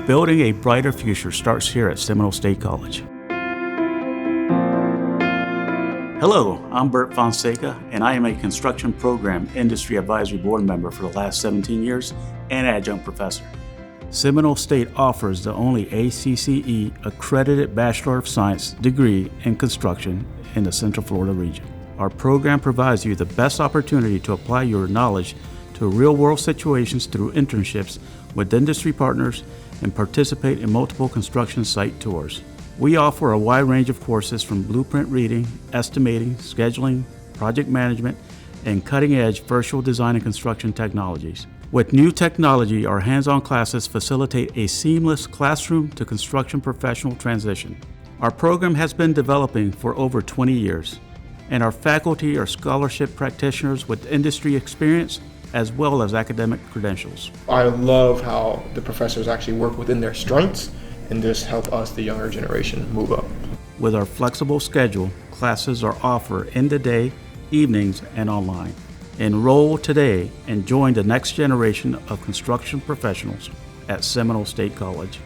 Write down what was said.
Building a brighter future starts here at Seminole State College. Hello, I'm Bert Fonseca, and I am a Construction Program Industry Advisory Board member for the last 17 years and adjunct professor. Seminole State offers the only ACCE accredited Bachelor of Science degree in construction in the Central Florida region. Our program provides you the best opportunity to apply your knowledge to real-world situations through internships with industry partners and participate in multiple construction site tours. We offer a wide range of courses from blueprint reading, estimating, scheduling, project management, and cutting-edge virtual design and construction technologies. With new technology, our hands-on classes facilitate a seamless classroom to construction professional transition. Our program has been developing for over 20 years, and our faculty are scholarship practitioners with industry experience as well as academic credentials. I love how the professors actually work within their strengths and just help us, the younger generation, move up. With our flexible schedule, classes are offered in the day, evenings, and online. Enroll today and join the next generation of construction professionals at Seminole State College.